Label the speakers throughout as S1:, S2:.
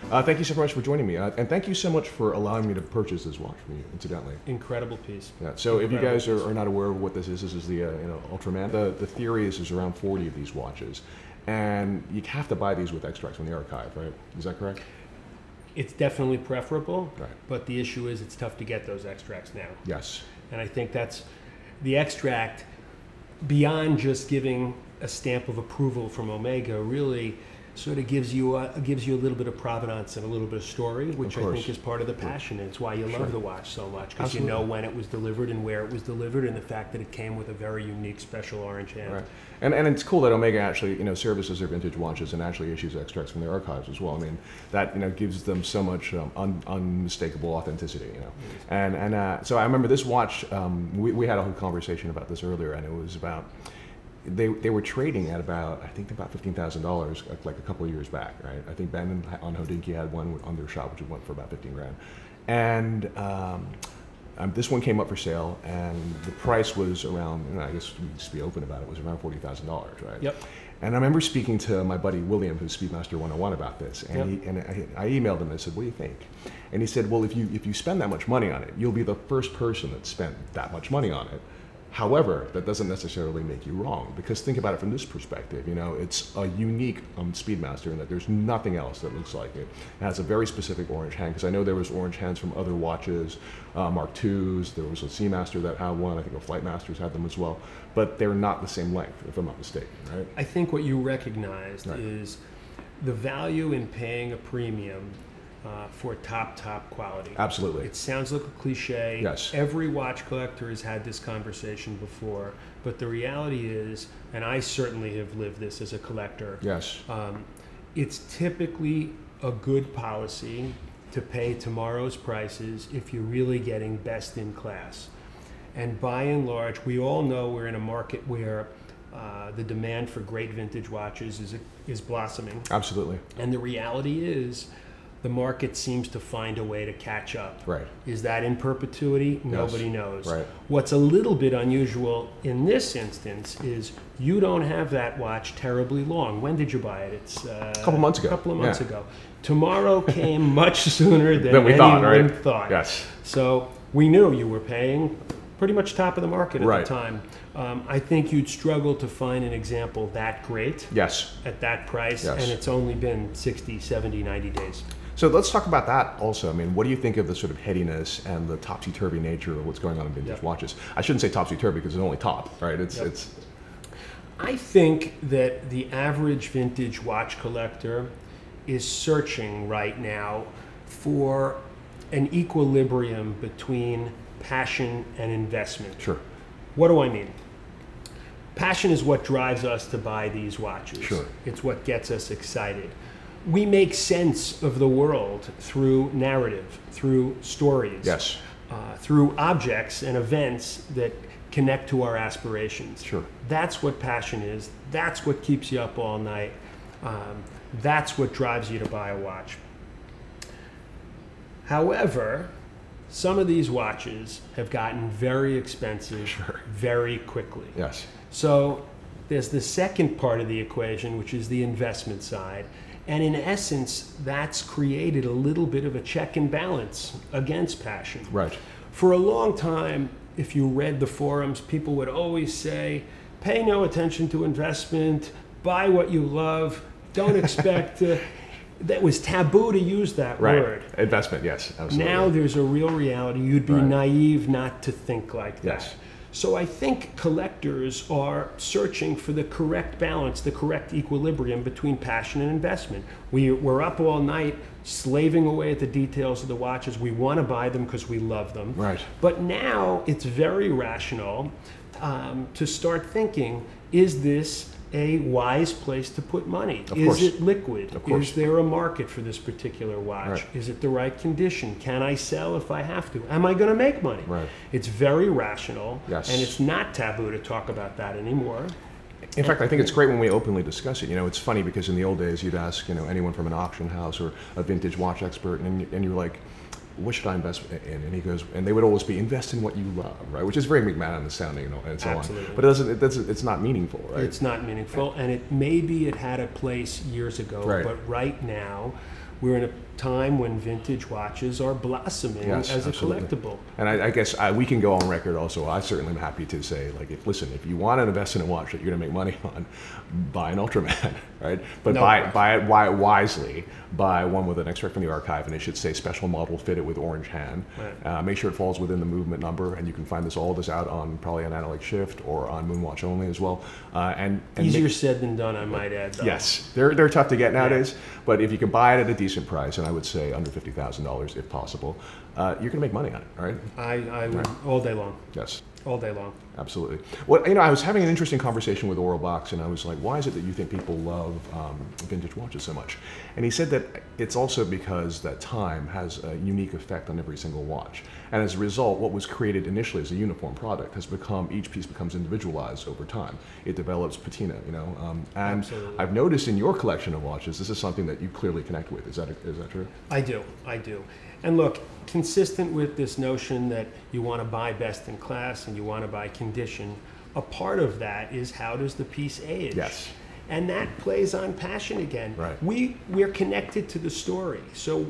S1: Thank you so much for joining me, and thank you so much for allowing me to purchase this watch from you, incidentally.
S2: Incredible piece.
S1: Yeah. So if you guys are not aware of what this is the Ultraman. The theory is there's around 40 of these watches, and you have to buy these with extracts from the archive, right? Is that correct?
S2: It's definitely preferable,
S1: right.
S2: But the issue is it's tough to get those extracts now.
S1: Yes.
S2: And I think that's the extract, beyond just giving a stamp of approval from Omega, really sort of gives you a little bit of provenance and a little bit of story, which I think is part of the passion. It's why you love the watch so much, because you know when it was delivered and where it was delivered, and the fact that it came with a very unique, special orange hand.
S1: Right. And it's cool that Omega actually services their vintage watches and actually issues extracts from their archives as well. I mean, that gives them so much unmistakable authenticity. And so I remember this watch. We had a whole conversation about this earlier, and it was about. They were trading at about $15,000 like a couple of years back, right? I think Ben on Hodinkee had one on their shop which went for about 15 grand, and this one came up for sale, and the price was around. I guess we just be open about it. Was around $40,000, right?
S2: Yep.
S1: And I remember speaking to my buddy William, who's Speedmaster 101, about this, and I emailed him and I said, "What do you think?" And he said, "Well, if you spend that much money on it, you'll be the first person that spent that much money on it. However, that doesn't necessarily make you wrong, because think about it from this perspective. It's a unique Speedmaster in that there's nothing else that looks like it. It has a very specific orange hand, because I know there was orange hands from other watches, Mark IIs. There was a Seamaster that had one. I think the Flightmasters had them as well, but they're not the same length, if I'm not mistaken, right?
S2: I think what you recognized is the value in paying a premium for top quality.
S1: Absolutely.
S2: It sounds like a cliche.
S1: Yes.
S2: Every watch collector has had this conversation before, but the reality is, and I certainly have lived this as a collector.
S1: Yes.
S2: It's typically a good policy to pay tomorrow's prices if you're really getting best in class. And by and large, we all know we're in a market where the demand for great vintage watches is blossoming.
S1: Absolutely.
S2: And the reality is, the market seems to find a way to catch up.
S1: Right.
S2: Is that in perpetuity? Nobody knows.
S1: Right.
S2: What's a little bit unusual in this instance is you don't have that watch terribly long. When did you buy it? It's
S1: a couple months ago.
S2: A couple of months ago. Tomorrow came much sooner than
S1: we
S2: anyone thought.
S1: Yes.
S2: So we knew you were paying pretty much top of the market at
S1: right.
S2: the time. I think you'd struggle to find an example that great at that price, and it's only been 60, 70, 90 days.
S1: So let's talk about that also. I mean, what do you think of the sort of headiness and the topsy-turvy nature of what's going on in vintage watches? I shouldn't say topsy-turvy because it's only top, right? It's.
S2: I think that the average vintage watch collector is searching right now for an equilibrium between passion and investment.
S1: Sure.
S2: What do I mean? Passion is what drives us to buy these watches.
S1: Sure.
S2: It's what gets us excited. We make sense of the world through narrative, through stories, through objects and events that connect to our aspirations.
S1: Sure.
S2: That's what passion is. That's what keeps you up all night. That's what drives you to buy a watch. However, some of these watches have gotten very expensive very quickly.
S1: Yes.
S2: So there's the second part of the equation, which is the investment side. And in essence, that's created a little bit of a check and balance against passion.
S1: Right.
S2: For a long time, if you read the forums, people would always say, pay no attention to investment, buy what you love, don't expect to... That was taboo to use that word.
S1: Investment, yes, absolutely.
S2: Now there's a real reality. You'd be naive not to think like that.
S1: Yes.
S2: So I think collectors are searching for the correct balance, the correct equilibrium between passion and investment. We're up all night slaving away at the details of the watches. We want to buy them because we love them.
S1: Right.
S2: But now it's very rational to start thinking, is this a wise place to put money? Is it liquid? Is there a market for this particular watch? Is it the right condition? Can I sell if I have to? Am I going to make money? It's very rational, and it's not taboo to talk about that anymore.
S1: In fact, I think it's great when we openly discuss it. It's funny because in the old days, you'd ask anyone from an auction house or a vintage watch expert, and you're like, what should I invest in? And he goes, and they would always be, invest in what you love, right? Which is very McMahon sounding, and so on. But it's not meaningful, right?
S2: It's not meaningful, and maybe it had a place years ago, but right now we're in a time when vintage watches are blossoming as a collectible.
S1: And I guess we can go on record also. I certainly am happy to say, like, if you want to invest in a watch that you're going to make money on, buy an Ultraman, right? But buy it wisely. Buy one with an extract from the archive, and it should say special model fitted with orange hand. Right. Make sure it falls within the movement number, and you can find all this out on probably on Analog Shift or on Moonwatch only as well. And
S2: easier said than done, I might add. Though.
S1: Yes, they're tough to get nowadays, but if you can buy it at a decent price, and I would say under $50,000 if possible, you're going to make money on it, right?
S2: I would all day long.
S1: Yes.
S2: All day long.
S1: Absolutely. Well, I was having an interesting conversation with Oral Box, and I was like, why is it that you think people love vintage watches so much? And he said that it's also because that time has a unique effect on every single watch. And as a result, what was created initially as a uniform product has become, each piece becomes individualized over time. It develops patina, and
S2: Absolutely.
S1: I've noticed in your collection of watches, this is something that you clearly connect with. Is that true?
S2: I do. And look, consistent with this notion that you want to buy best in class and you want to buy condition, a part of that is how does the piece age?
S1: Yes.
S2: And that plays on passion again.
S1: Right.
S2: We're connected to the story. So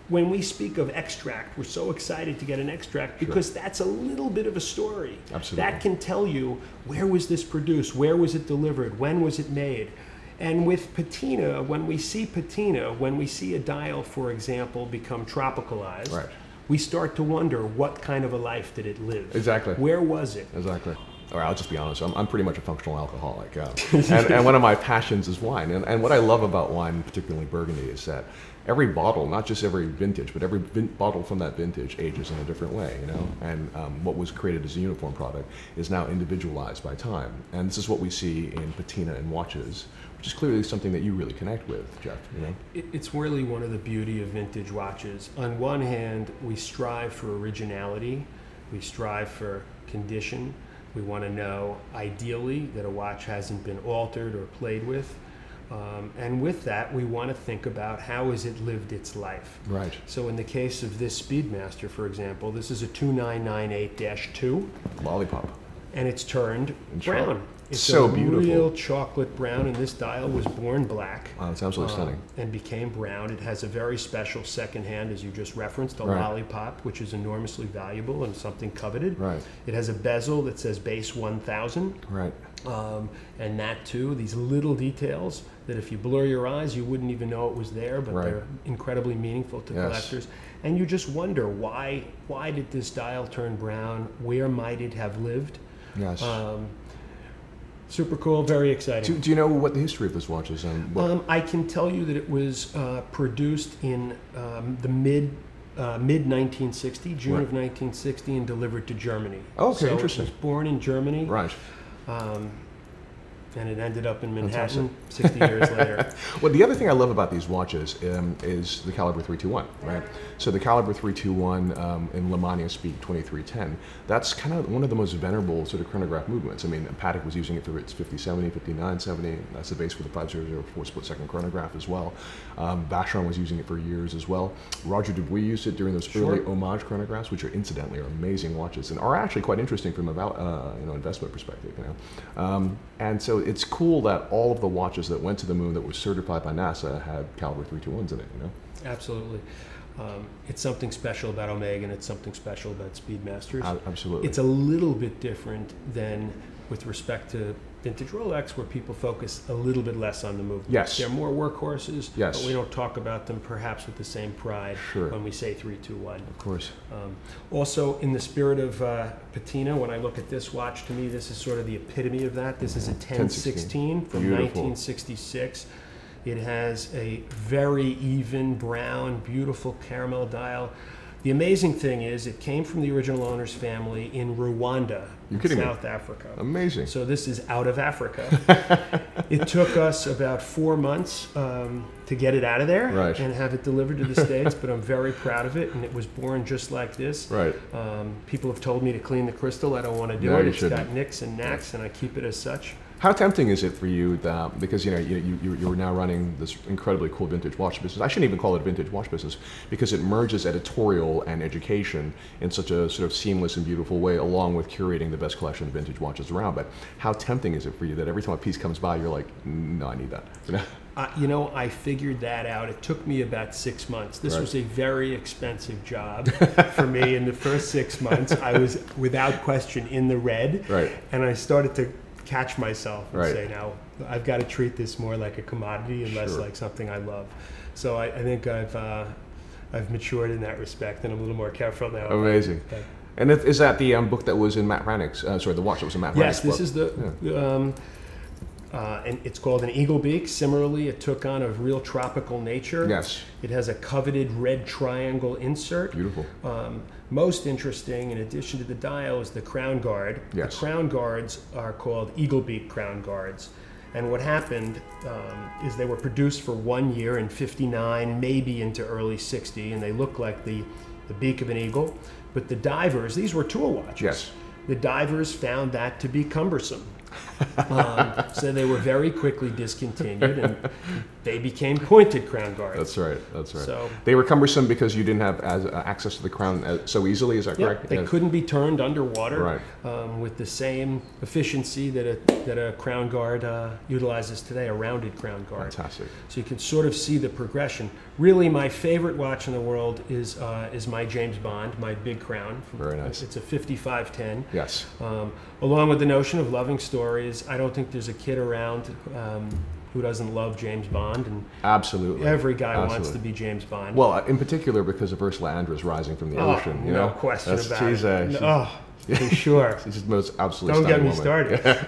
S2: when we speak of extract, we're so excited to get an extract because that's a little bit of a story.
S1: Absolutely.
S2: That can tell you where was this produced, where was it delivered, when was it made. And with patina, when we see a dial, for example, become tropicalized,
S1: right.
S2: we start to wonder what kind of a life did it live?
S1: Exactly.
S2: Where was it?
S1: Exactly. All right, I'll just be honest. I'm pretty much a functional alcoholic. And one of my passions is wine. And what I love about wine, particularly Burgundy, is that every bottle, not just every vintage, but every bottle from that vintage ages in a different way, And what was created as a uniform product is now individualized by time. And this is what we see in patina and watches, which is clearly something that you really connect with, Jeff,
S2: It's really one of the beauty of vintage watches. On one hand, we strive for originality. We strive for condition. We want to know, ideally, that a watch hasn't been altered or played with. And with that, we want to think about how has it lived its life.
S1: Right.
S2: So in the case of this Speedmaster, for example, this is a 2998-2.
S1: Lollipop.
S2: And it's turned brown. It's
S1: so
S2: a
S1: beautiful.
S2: Real chocolate brown, and this dial was born black.
S1: Wow, it's absolutely stunning.
S2: And became brown. It has a very special second hand, as you just referenced, a lollipop, which is enormously valuable and something coveted.
S1: Right.
S2: It has a bezel that says base 1000.
S1: Right.
S2: And that too, these little details that if you blur your eyes, you wouldn't even know it was there, but they're incredibly meaningful to collectors. And you just wonder, why did this dial turn brown? Where might it have lived?
S1: Yes.
S2: Super cool, very exciting.
S1: Do you know what the history of this watch is?
S2: I can tell you that it was produced in the mid 1960, June of 1960, and delivered to Germany.
S1: Oh, okay,
S2: so
S1: interesting.
S2: It was born in Germany.
S1: Right.
S2: And it ended up in Manhattan 60 years later.
S1: Well, the other thing I love about these watches is the caliber 321, right? So the caliber 321 in Lemania Speed 2310, that's kind of one of the most venerable sort of chronograph movements. I mean, Patek was using it for its 5070, 5970. That's the base for the 5004 split-second chronograph as well. Vacheron was using it for years as well. Roger Dubuis used it during those early homage chronographs, which are incidentally amazing watches and are actually quite interesting from an investment perspective. And so it's cool that all of the watches that went to the moon that were certified by NASA had caliber 321s in it.
S2: Absolutely. It's something special about Omega, and it's something special about Speedmasters.
S1: Absolutely.
S2: It's a little bit different than with respect to vintage Rolex, where people focus a little bit less on the movement.
S1: Yes.
S2: They're more workhorses,
S1: yes,
S2: but we don't talk about them perhaps with the same pride when we say 321.
S1: Of course.
S2: Also, in the spirit of patina, when I look at this watch, to me, this is sort of the epitome of that. This is a 1016 from
S1: Beautiful.
S2: 1966. It has a very even brown, beautiful caramel dial. The amazing thing is it came from the original owner's family in Rwanda, South Africa.
S1: Amazing.
S2: So this is out of Africa. It took us about 4 months to get it out of there and have it delivered to the States, but I'm very proud of it, and it was born just like this.
S1: Right.
S2: People have told me to clean the crystal. I don't want to do it. It's got nicks and knacks, and I keep it as such.
S1: How tempting is it for you that, because you're now running this incredibly cool vintage watch business? I shouldn't even call it a vintage watch business because it merges editorial and education in such a sort of seamless and beautiful way, along with curating the best collection of vintage watches around. But how tempting is it for you that every time a piece comes by, you're like, no, I need that?
S2: You know, I figured that out. It took me about 6 months. This was a very expensive job for me. In the first 6 months, I was without question in the red. And I started to catch myself and say, now I've got to treat this more like a commodity and less like something I love. So I think I've matured in that respect, and I'm a little more careful now.
S1: Amazing. And is that the book that was in Matt Rannick's, the watch that was in Matt Rannick's book?
S2: Yes, this is the, and it's called an eagle beak. Similarly, it took on a real tropical nature.
S1: Yes.
S2: It has a coveted red triangle insert.
S1: Beautiful.
S2: Most interesting, in addition to the dial, is the crown guard.
S1: Yes.
S2: The crown guards are called eagle beak crown guards. And what happened is they were produced for 1 year in 59, maybe into early 60, and they look like the beak of an eagle. But the divers, these were tool watches.
S1: Yes.
S2: The divers found that to be cumbersome. So they were very quickly discontinued, and they became pointed crown guards.
S1: That's right. That's right.
S2: So
S1: they were cumbersome because you didn't have access to the crown so easily. Is that correct?
S2: They couldn't be turned underwater
S1: right.
S2: With the same efficiency that a crown guard utilizes today, a rounded crown guard.
S1: Fantastic.
S2: So you can sort of see the progression. Really, my favorite watch in the world is my James Bond, my big crown.
S1: Very nice.
S2: It's a 5510.
S1: Yes.
S2: Along with the notion of loving stories, I don't think there's a kid around who doesn't love James Bond, and
S1: absolutely
S2: every guy wants to be James Bond.
S1: Well, in particular because of Ursula Andress rising from the ocean. You
S2: no
S1: know?
S2: question about
S1: she's,
S2: it. For sure.
S1: She's the most absolutely
S2: Don't get me
S1: woman.
S2: started.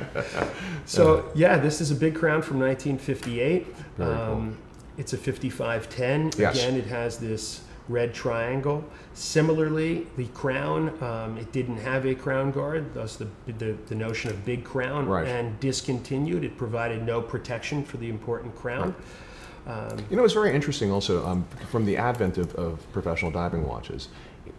S2: So this is a big crown from 1958.
S1: Very cool.
S2: It's a 5510.
S1: Yes.
S2: Again, it has this red triangle. Similarly, the crown, it didn't have a crown guard, thus the notion of big crown, and discontinued. It provided no protection for the important crown.
S1: You know, it's very interesting also, from the advent of professional diving watches,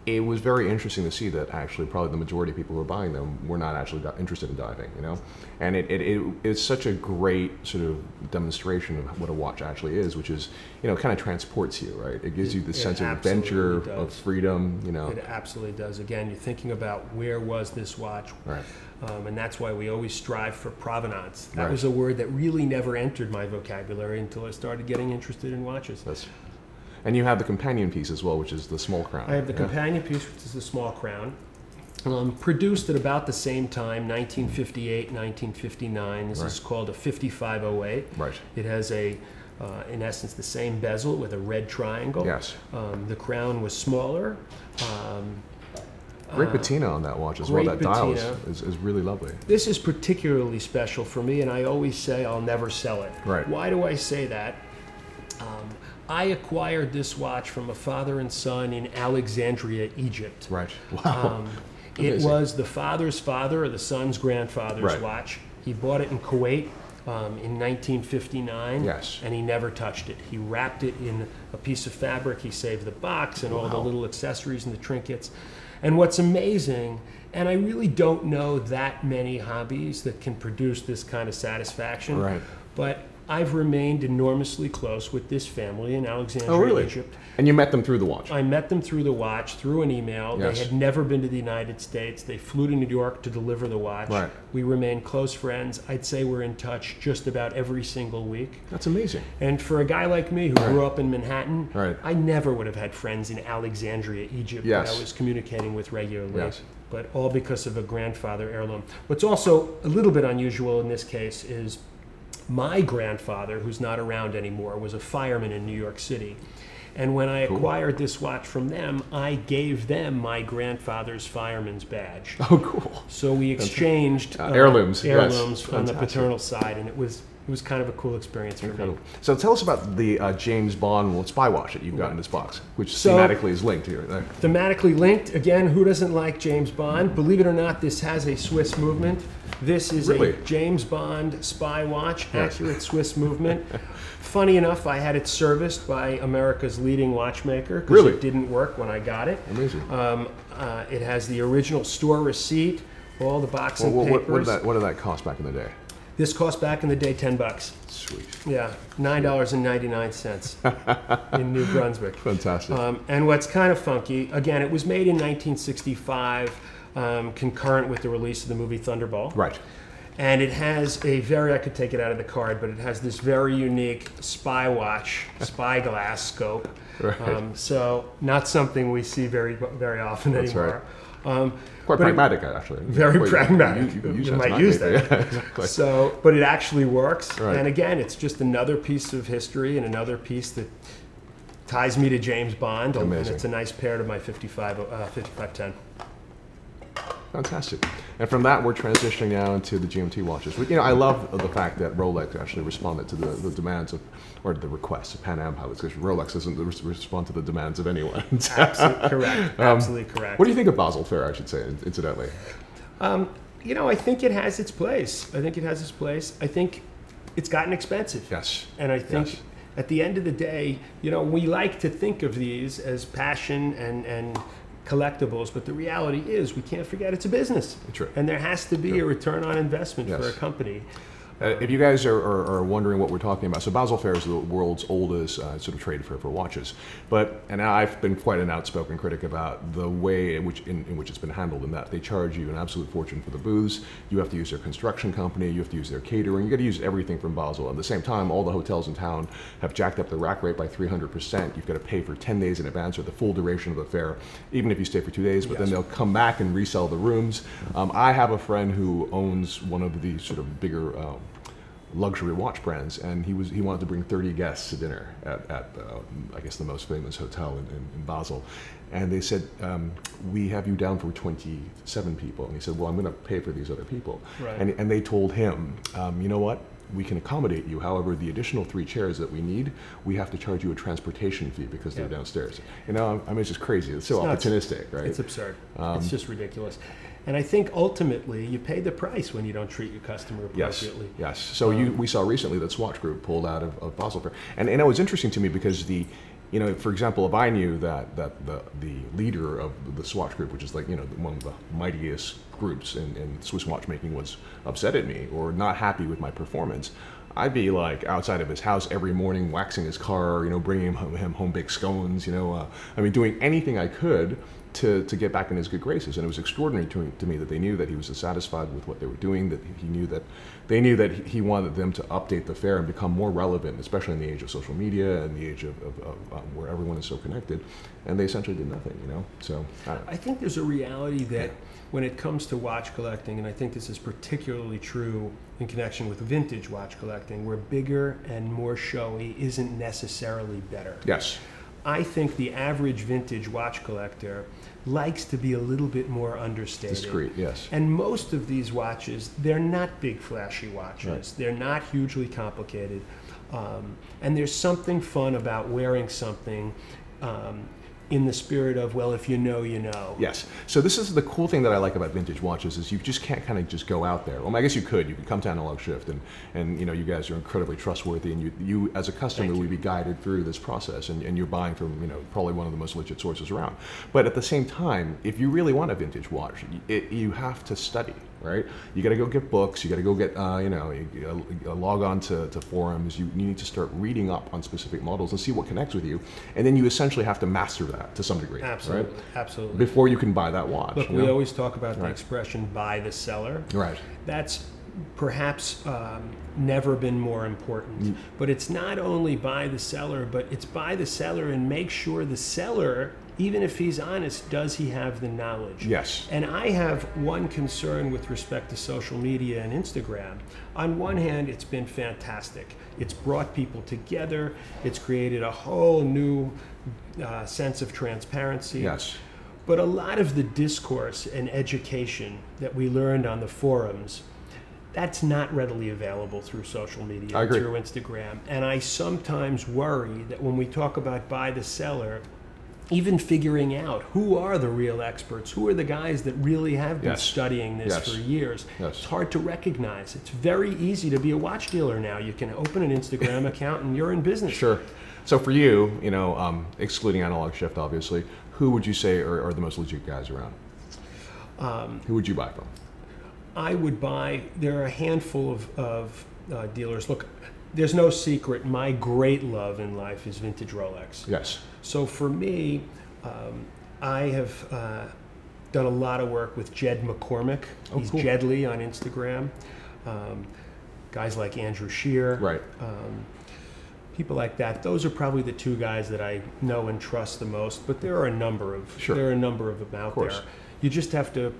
S1: it was very interesting to see that actually probably the majority of people who are buying them were not actually interested in diving, you know? And it's such a great sort of demonstration of what a watch actually is, which is, you know, kind of transports you, right? It gives you the sense of adventure, of freedom, you know?
S2: It absolutely does. Again, you're thinking about where was this watch?
S1: Right.
S2: And that's why we always strive for provenance. That was a word that really never entered my vocabulary until I started getting interested in watches.
S1: And you have the companion piece as well, which is the small crown.
S2: I have the companion piece, which is the small crown. Produced at about the same time, 1958, 1959. This is called a 5508.
S1: Right.
S2: It has in essence, the same bezel with a red triangle.
S1: Yes.
S2: The crown was smaller.
S1: Great patina on that watch as well. That dial is really lovely.
S2: This is particularly special for me, and I always say I'll never sell it.
S1: Right.
S2: Why do I say that? I acquired this watch from a father and son in Alexandria, Egypt.
S1: Right. Wow.
S2: It was the father's father or the son's grandfather's watch. He bought it in Kuwait in 1959.
S1: Yes.
S2: And he never touched it. He wrapped it in a piece of fabric. He saved the box and all the little accessories and the trinkets. And what's amazing, and I really don't know that many hobbies that can produce this kind of satisfaction, but I've remained enormously close with this family in Alexandria, Egypt.
S1: And you met them through the watch?
S2: I met them through the watch, through an email. They had never been to the United States. They flew to New York to deliver the watch. We remained close friends. I'd say we're in touch just about every single week.
S1: That's amazing.
S2: And for a guy like me who grew up in Manhattan, I never would have had friends in Alexandria, Egypt that I was communicating with regularly. But all because of a grandfather heirloom. What's also a little bit unusual in this case is my grandfather, who's not around anymore, was a fireman in New York City. And when I acquired this watch from them, I gave them my grandfather's fireman's badge.
S1: Oh, cool.
S2: So we exchanged
S1: heirlooms
S2: on the paternal side, and it was kind of a cool experience for me.
S1: So tell us about the James Bond spy watch that you've got in this box, which thematically is linked here.
S2: Thematically linked. Again, who doesn't like James Bond? Believe it or not, this has a Swiss movement. This is a James Bond spy watch, accurate Swiss movement. Funny enough, I had it serviced by America's leading watchmaker because it didn't work when I got it.
S1: Amazing.
S2: It has the original store receipt, all the box and papers.
S1: What did that cost back in the day?
S2: This cost back in the day $10.
S1: Sweet.
S2: Yeah, $9.99 in New Brunswick.
S1: Fantastic.
S2: And what's kind of funky, again, it was made in 1965, concurrent with the release of the movie Thunderball.
S1: Right.
S2: And it has a very, I could take it out of the card, but it has this very unique spyglass scope.
S1: Right.
S2: So not something we see very often anymore.
S1: Right. Quite pragmatic, actually.
S2: Very pragmatic. You might use that.
S1: Yeah, exactly.
S2: So, but it actually works.
S1: Right.
S2: And again, it's just another piece of history and another piece that ties me to James Bond.
S1: Amazing.
S2: And it's a nice pair to my 5510.
S1: Fantastic. And from that, we're transitioning now into the GMT watches. I love the fact that Rolex actually responded to the demands of, or the requests of Pan Am pilots, because Rolex doesn't respond to the demands of anyone.
S2: Absolutely correct. Absolutely correct.
S1: What do you think of Basel Fair, I should say, incidentally?
S2: I think it has its place. I think it's gotten expensive.
S1: Yes.
S2: And I think at the end of the day, we like to think of these as passion and collectibles, but the reality is we can't forget it's a business.
S1: True.
S2: And there has to be a return on investment
S1: Yes.
S2: for a company.
S1: If you guys are wondering what we're talking about, so Basel Fair is the world's oldest sort of trade fair for watches. And I've been quite an outspoken critic about the way in which it's been handled, in that they charge you an absolute fortune for the booths. You have to use their construction company, you have to use their catering, you got to use everything from Basel. At the same time, all the hotels in town have jacked up the rack rate by 300%. You've got to pay for 10 days in advance or the full duration of the fair, even if you stay for 2 days, but then they'll come back and resell the rooms. I have a friend who owns one of the sort of bigger luxury watch brands, and he wanted to bring 30 guests to dinner at I guess the most famous hotel in Basel, and they said, we have you down for 27 people, and he said, well, I'm going to pay for these other people.
S2: Right.
S1: And they told him, you know what, we can accommodate you, however the additional 3 chairs that we need, we have to charge you a transportation fee because they're downstairs. It's just crazy. It's so opportunistic, right?
S2: It's absurd. It's just ridiculous. And I think ultimately you pay the price when you don't treat your customer appropriately.
S1: Yes. So we saw recently that Swatch Group pulled out of Basel Fair, and it was interesting to me because for example, if I knew that the leader of the Swatch Group, which is like one of the mightiest groups in Swiss watchmaking, was upset at me or not happy with my performance, I'd be like outside of his house every morning, waxing his car, bringing him home baked scones, doing anything I could to get back in his good graces. And it was extraordinary to me that they knew that he was dissatisfied with what they were doing, that they knew that he wanted them to update the fair and become more relevant, especially in the age of social media and the age of where everyone is so connected. And they essentially did nothing, So
S2: I think there's a reality that when it comes to watch collecting, and I think this is particularly true in connection with vintage watch collecting, where bigger and more showy isn't necessarily better.
S1: Yes.
S2: I think the average vintage watch collector likes to be a little bit more understated.
S1: Discreet, yes.
S2: And most of these watches, they're not big flashy watches.
S1: Right.
S2: They're not hugely complicated. And there's something fun about wearing something in the spirit of, well, if you know, you know.
S1: Yes. So this is the cool thing that I like about vintage watches, is you just can't kind of just go out there. Well, I guess you could come to Analog Shift, and you guys are incredibly trustworthy, and you as a customer will be guided through this process, and you're buying from probably one of the most legit sources around. But at the same time, if you really want a vintage watch, you have to study. Right? You got to go get books. You got to go get, log on to forums. You need to start reading up on specific models and see what connects with you. And then you essentially have to master that to some degree.
S2: Absolutely.
S1: Right?
S2: Absolutely.
S1: Before you can buy that watch.
S2: Look, we always talk about the expression "buy the seller."
S1: Right.
S2: That's perhaps never been more important. But it's not only buy the seller, but it's buy the seller and make sure the seller, even if he's honest, does he have the knowledge?
S1: Yes.
S2: And I have one concern with respect to social media and Instagram. On one hand, it's been fantastic. It's brought people together. It's created a whole new sense of transparency.
S1: Yes.
S2: But a lot of the discourse and education that we learned on the forums, that's not readily available through social media,
S1: I agree.
S2: through Instagram. And I sometimes worry that when we talk about buy the seller, even figuring out who are the real experts, who are the guys that really have been studying this for years. Yes. It's hard to recognize. It's very easy to be a watch dealer now. You can open an Instagram account and you're in business.
S1: Sure. So for you, excluding Analog Shift, obviously, who would you say are the most legit guys around? Who would you buy from?
S2: I would buy, there are a handful of dealers. Look, there's no secret, my great love in life is vintage Rolex.
S1: Yes.
S2: So for me, I have done a lot of work with Jed McCormick. He's
S1: cool.
S2: Jedley on Instagram. guys like Andrew Shear.
S1: Right.
S2: People like that. Those are probably the two guys that I know and trust the most. But there are a number of them out there. You just have to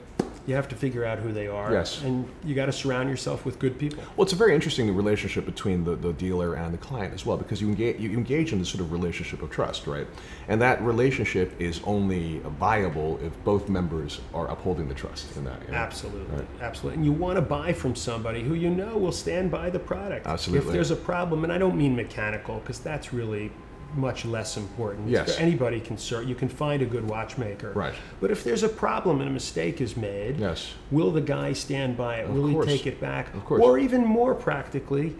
S2: figure out who they are.
S1: Yes.
S2: And you got to surround yourself with good people.
S1: Well, it's a very interesting relationship between the dealer and the client as well, because you engage in this sort of relationship of trust, right? And that relationship is only viable if both members are upholding the trust in that.
S2: Absolutely.
S1: Right?
S2: Absolutely. And you want to buy from somebody who you know will stand by the product.
S1: Absolutely.
S2: If there's a problem, and I don't mean mechanical, because that's really much less important.
S1: Yes.
S2: Anybody can you can find a good watchmaker.
S1: Right.
S2: But if there's a problem and a mistake is made,
S1: yes,
S2: will the guy stand by it? Will he take it back?
S1: Of course.
S2: Or even more practically,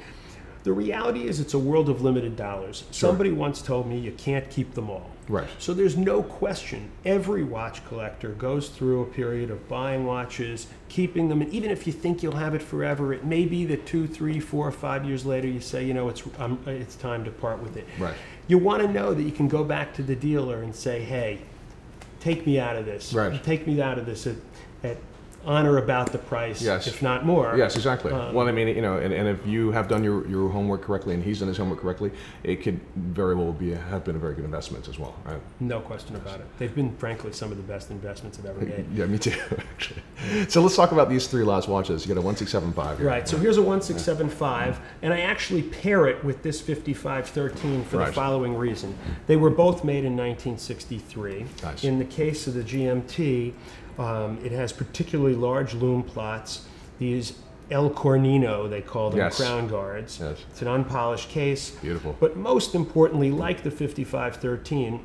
S2: the reality is it's a world of limited dollars.
S1: Sure.
S2: Somebody once told me you can't keep them all.
S1: Right.
S2: So there's no question. Every watch collector goes through a period of buying watches, keeping them, and even if you think you'll have it forever, it may be that 2, 3, 4, 5 years later you say, it's time to part with it.
S1: Right.
S2: You want to know that you can go back to the dealer and say, hey, take me out of this.
S1: Right.
S2: Take me out of this at on or about the price,
S1: yes,
S2: if not more.
S1: Yes, exactly. Well, I mean, and if you have done your homework correctly and he's done his homework correctly, it could very well have been a very good investment as well, right?
S2: No question about it. They've been, frankly, some of the best investments I've ever made.
S1: Yeah, me too, actually. So let's talk about these three last watches. You got a 1675 here.
S2: Right, so here's a 1675, and I actually pair it with this 5513 for the following reason. They were both made in 1963.
S1: Nice.
S2: In the case of the GMT, it has particularly large lume plots. These El Cornino, they call them, crown guards.
S1: Yes.
S2: It's an unpolished case.
S1: Beautiful.
S2: But most importantly, like the 5513,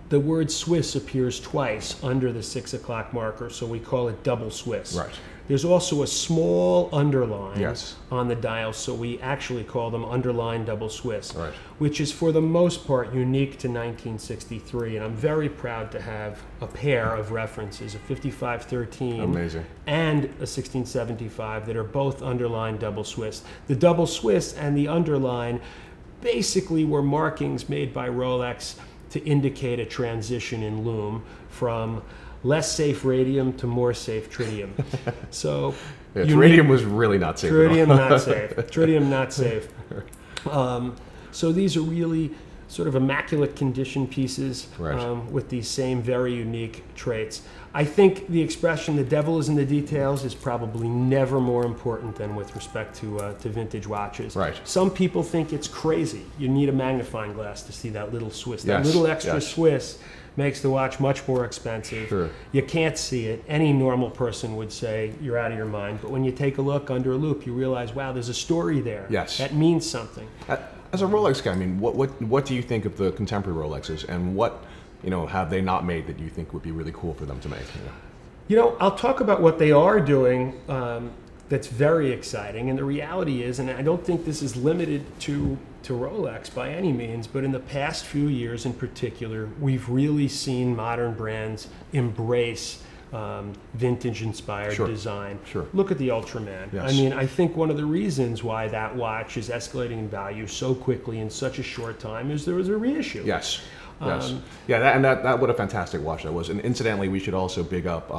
S2: the word Swiss appears twice under the 6 o'clock marker, so we call it double Swiss.
S1: Right.
S2: There's also a small underline
S1: yes,
S2: on the dial, so we actually call them underline double Swiss,
S1: right,
S2: which is for the most part unique to 1963. And I'm very proud to have a pair of references, a 5513
S1: amazing,
S2: and a 1675 that are both underline double Swiss. The double Swiss and the underline basically were markings made by Rolex to indicate a transition in lume from less safe radium to more safe tritium. So
S1: tritium was really not safe.
S2: Tritium not safe. Tritium not safe. So these are really sort of immaculate condition pieces with these same very unique traits. I think the expression "the devil is in the details" is probably never more important than with respect to vintage watches.
S1: Right.
S2: Some people think it's crazy. You need a magnifying glass to see that little Swiss. That
S1: Yes.
S2: little extra Swiss makes the watch much more expensive.
S1: Sure.
S2: You can't see it. Any normal person would say you're out of your mind. But when you take a look under a loop, you realize, wow, there's a story there.
S1: Yes.
S2: That means something.
S1: As a Rolex guy, I mean, what do you think of the contemporary Rolexes, and what have they not made that you think would be really cool for them to make?
S2: I'll talk about what they are doing that's very exciting. And the reality is, and I don't think this is limited to Rolex by any means, but in the past few years in particular, we've really seen modern brands embrace vintage-inspired design.
S1: Sure.
S2: Look at the Ultraman.
S1: Yes.
S2: I mean, I think one of the reasons why that watch is escalating in value so quickly in such a short time is there was a reissue.
S1: Yes. Yes. That what a fantastic watch that was. And incidentally, we should also big up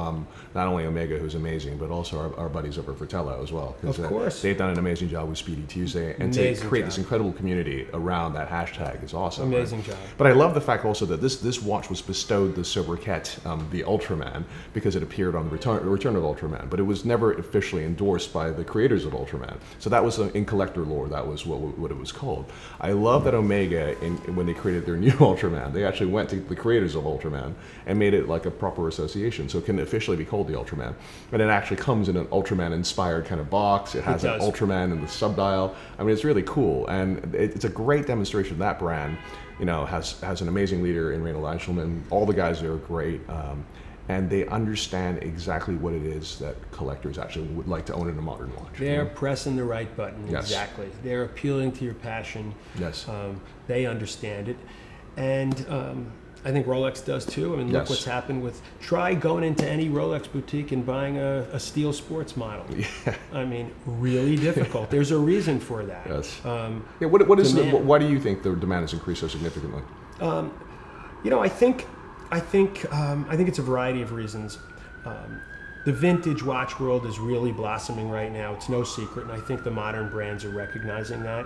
S1: not only Omega, who's amazing, but also our buddies over at Fratello as well.
S2: Of course.
S1: They've done an amazing job with Speedy Tuesday. And to create this incredible community around that hashtag is awesome.
S2: Amazing job.
S1: But I love the fact also that this watch was bestowed the sobriquet, the Ultraman, because it appeared on the Return of Ultraman. But it was never officially endorsed by the creators of Ultraman. So that was, in collector lore, that was what it was called. I love that Omega, when they created their new Ultraman, they actually went to the creators of Ultraman and made it like a proper association, so it can officially be called the Ultraman. And it actually comes in an Ultraman-inspired kind of box. It has an Ultraman in the subdial. I mean, it's really cool, and it's a great demonstration. That brand, has an amazing leader in Reynold Eichelman. All the guys there are great, and they understand exactly what it is that collectors actually would like to own in a modern watch.
S2: They're pressing the right button.
S1: Yes.
S2: Exactly. They're appealing to your passion.
S1: Yes.
S2: They understand it. And I think Rolex does too. I mean, look what's happened with, try going into any Rolex boutique and buying a steel sports model. Yeah. I mean, really difficult. There's a reason for that.
S1: Yes. Why do you think the demand has increased so significantly?
S2: I think it's a variety of reasons. The vintage watch world is really blossoming right now. It's no secret, and I think the modern brands are recognizing that.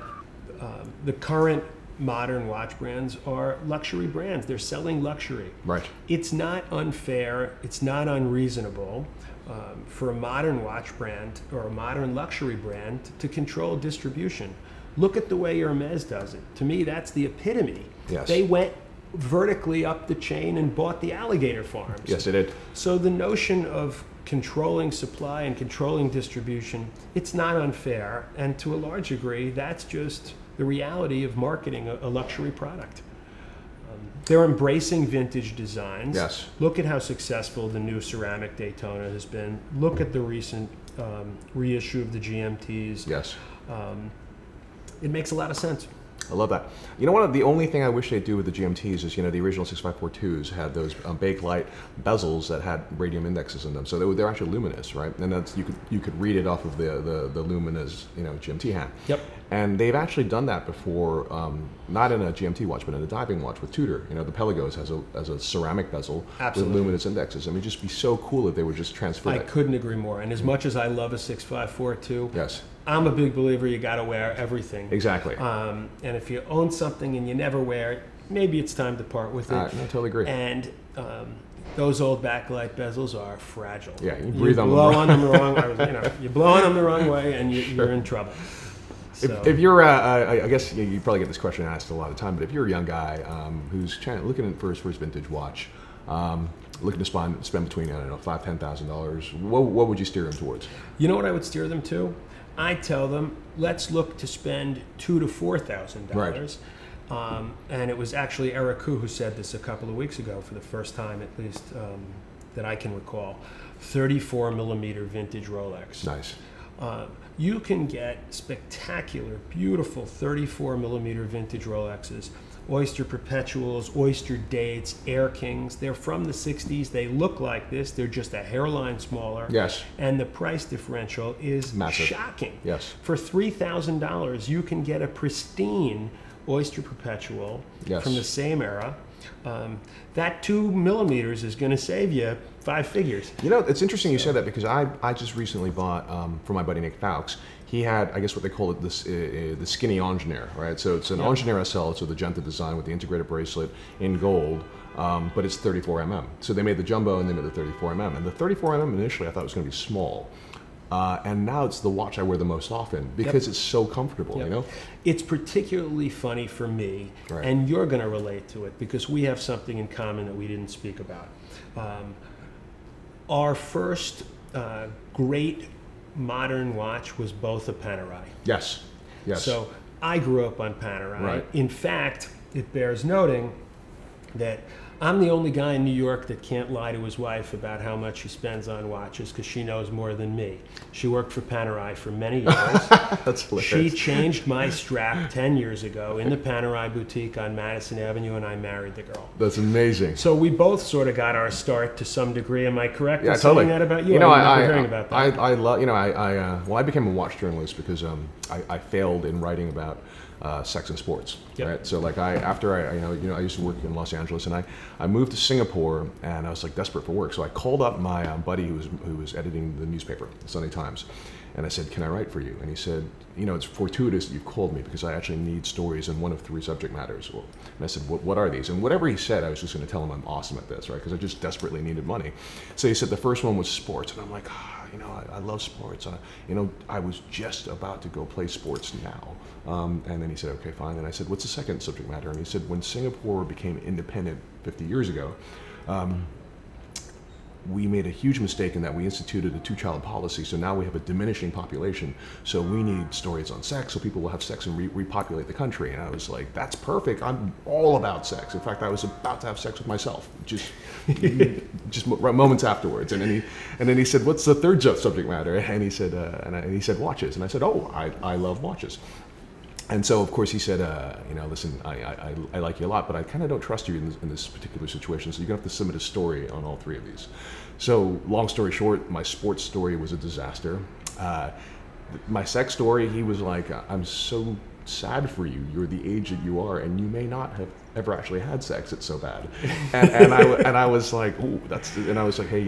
S2: The current modern watch brands are luxury brands. They're selling luxury.
S1: Right.
S2: It's not unfair. It's not unreasonable for a modern watch brand or a modern luxury brand to control distribution. Look at the way Hermes does it. To me, that's the epitome.
S1: Yes.
S2: They went vertically up the chain and bought the alligator farms.
S1: Yes, they did.
S2: So the notion of controlling supply and controlling distribution, it's not unfair. And to a large degree, that's just the reality of marketing a luxury product. They're embracing vintage designs.
S1: Yes.
S2: Look at how successful the new ceramic Daytona has been. Look at the recent reissue of the GMTs.
S1: Yes.
S2: It makes a lot of sense.
S1: I love that. You know what? The only thing I wish they'd do with the GMTs is, the original 6542s had those bakelite bezels that had radium indexes in them, so they're actually luminous, right? And that's you could read it off of the luminous GMT hand.
S2: Yep.
S1: And they've actually done that before, not in a GMT watch, but in a diving watch with Tudor. The Pelagos has a ceramic bezel
S2: Absolutely.
S1: with luminous indexes. I mean, it'd just be so cool if they would just transfer
S2: I
S1: that.
S2: couldn't agree more. And as much as I love a 6542,
S1: Yes.
S2: I'm a big believer you got to wear everything.
S1: Exactly.
S2: And if you own something and you never wear it, maybe it's time to part with it.
S1: I totally agree.
S2: And those old backlight bezels are fragile.
S1: Yeah, you breathe on them.
S2: Blow on them the wrong. You blow on them the wrong way, and you're in trouble. So.
S1: If you're, I guess you probably get this question asked a lot of time, but if you're a young guy who's looking for his first vintage watch, looking to spend between $5,000-$10,000, what would you steer him towards?
S2: You know what I would steer them to? I tell them, let's look to spend $2,000 to $4,000.
S1: Right.
S2: And it was actually Eric Koo who said this a couple of weeks ago, for the first time at least that I can recall. 34 millimeter vintage Rolex.
S1: Nice.
S2: You can get spectacular, beautiful 34 millimeter vintage Rolexes. Oyster Perpetuals, Oyster Dates, Air Kings. They're from the 60s. They look like this. They're just a hairline smaller.
S1: Yes.
S2: And the price differential is
S1: massive.
S2: Shocking.
S1: Yes.
S2: For $3,000, you can get a pristine Oyster Perpetual
S1: Yes.
S2: from the same era. That 2 millimeters is going to save you 5 figures.
S1: It's interesting you said that, because I just recently bought for my buddy Nick Fowkes. He had, I guess what they call it, the skinny Engineer, right? So it's an Engineer SL, so the Genta design with the integrated bracelet in gold, but it's 34 mm. So they made the jumbo and they made the 34 mm. And the 34 mm initially I thought was going to be small. And now it's the watch I wear the most often because it's so comfortable,
S2: It's particularly funny for me,
S1: right.
S2: And you're going to relate to it because we have something in common that we didn't speak about. Our first great modern watch was both a Panerai.
S1: Yes. Yes.
S2: So I grew up on Panerai.
S1: Right.
S2: In fact, it bears noting that I'm the only guy in New York that can't lie to his wife about how much he spends on watches, because she knows more than me. She worked for Panerai for many years.
S1: That's hilarious.
S2: She changed my strap 10 years ago in the Panerai boutique on Madison Avenue, and I married the girl.
S1: That's amazing.
S2: So we both sort of got our start to some degree. Am I correct
S1: Yeah,
S2: in
S1: totally.
S2: saying that about you?
S1: I
S2: hearing about that.
S1: I love, I became a watch journalist because I failed in writing about sex and sports.
S2: Yep.
S1: Right. So like I used to work in Los Angeles, and I moved to Singapore, and I was like desperate for work. So I called up my buddy who was editing the newspaper, the Sunday Times, and I said, "Can I write for you?" And he said, "It's fortuitous that you've called me because I actually need stories in one of 3 subject matters." And I said, "What are these?" And whatever he said, I was just going to tell him I'm awesome at this, right? Because I just desperately needed money. So he said the first one was sports, and I'm like, I love sports. I was just about to go play sports now. And then he said, okay, fine. And I said, what's the second subject matter? And he said, when Singapore became independent 50 years ago, we made a huge mistake in that we instituted a 2-child policy. So now we have a diminishing population. So we need stories on sex so people will have sex and repopulate the country. And I was like, that's perfect. I'm all about sex. In fact, I was about to have sex with myself just moments afterwards. And then he said, what's the third subject matter? And he said, watches. And I said, oh, I love watches. And so, of course, he said, listen, I like you a lot, but I kind of don't trust you in this particular situation, so you're going to have to submit a story on all 3 of these. So, long story short, my sports story was a disaster. My sex story, he was like, I'm so sad for you. You're the age that you are, and you may not have ever actually had sex. It's so bad. And I was like, ooh, and I was like, hey,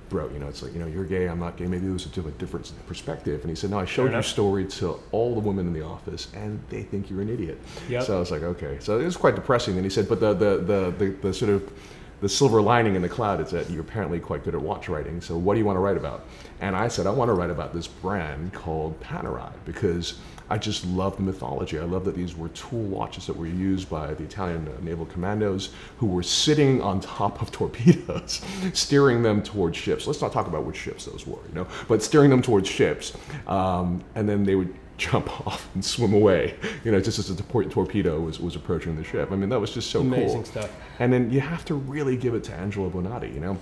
S1: bro, it's like, you're gay, I'm not gay. Maybe it was a different perspective. And he said, no, I showed your story to all the women in the office, and they think you're an idiot. Yep. So I was like, okay. So it was quite depressing. And he said, but the sort of the silver lining in the cloud is that you're apparently quite good at watch writing. So what do you want to write about? And I said, I want to write about this brand called Panerai, because I just love the mythology. I love that these were tool watches that were used by the Italian naval commandos, who were sitting on top of torpedoes, steering them towards ships. Let's not talk about which ships those were, but steering them towards ships. And then they would jump off and swim away, just as the torpedo was approaching the ship. I mean, that was just so
S2: amazing
S1: cool.
S2: Stuff.
S1: And then you have to really give it to Angelo Bonatti.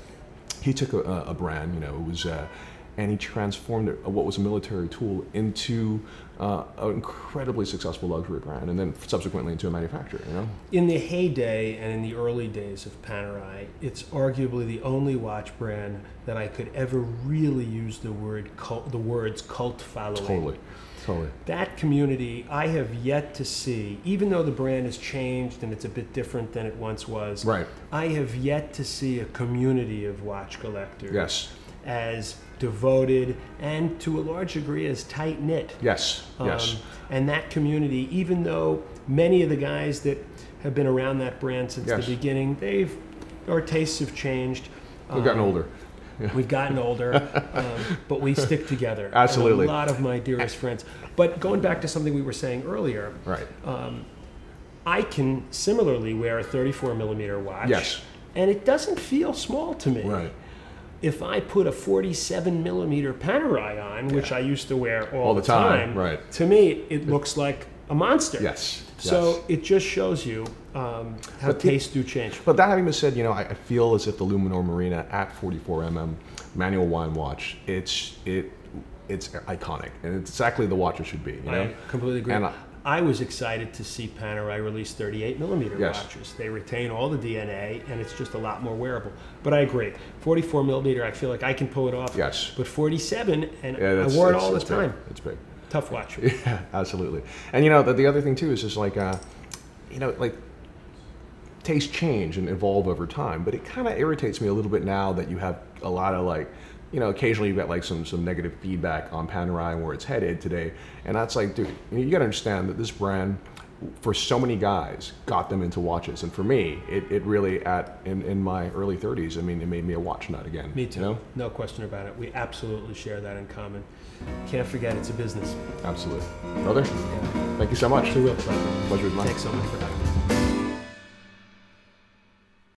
S1: He took a brand, it was, and he transformed what was a military tool into an incredibly successful luxury brand, and then subsequently into a manufacturer.
S2: In the heyday and in the early days of Panerai, it's arguably the only watch brand that I could ever really use the words cult following.
S1: Totally.
S2: That community, I have yet to see, even though the brand has changed and it's a bit different than it once was.
S1: Right.
S2: I have yet to see a community of watch collectors.
S1: Yes.
S2: As devoted and to a large degree as tight-knit.
S1: Yes.
S2: And that community, even though many of the guys that have been around that brand since the beginning, our tastes have changed.
S1: We've gotten older.
S2: Yeah. We've gotten older, but we stick together.
S1: Absolutely.
S2: And a lot of my dearest friends. But going back to something we were saying earlier,
S1: right?
S2: I can similarly wear a 34 millimeter watch.
S1: Yes.
S2: And it doesn't feel small to me.
S1: Right.
S2: If I put a 47 millimeter Panerai on, which I used to wear all the time,
S1: right.
S2: To me, it looks like a monster.
S1: Yes.
S2: So it just shows you how tastes do change.
S1: But that having been said, I feel as if the Luminor Marina at 44mm manual wind watch, it's iconic, and it's exactly the watch it should be.
S2: I completely agree.
S1: And
S2: I was excited to see Panerai release 38 millimeter watches. They retain all the DNA, and it's just a lot more wearable. But I agree, 44 millimeter, I feel like I can pull it off.
S1: Yes.
S2: But 47, and I wore it all the time.
S1: It's big.
S2: Tough watch.
S1: Yeah, absolutely. And the other thing too is just like, like tastes change and evolve over time. But it kind of irritates me a little bit now that you have a lot of occasionally you get like some negative feedback on Panerai and where it's headed today. And that's like, dude, you got to understand that this brand, for so many guys, got them into watches. And for me, it really, in my early 30s, I mean, it made me a watch nut again.
S2: Me too. No question about it. We absolutely share that in common. Can't forget, it's a business.
S1: Absolutely. Brother, thank you so much.
S2: It's a real pleasure.
S1: Pleasure was mine.
S2: Thanks so much for having me.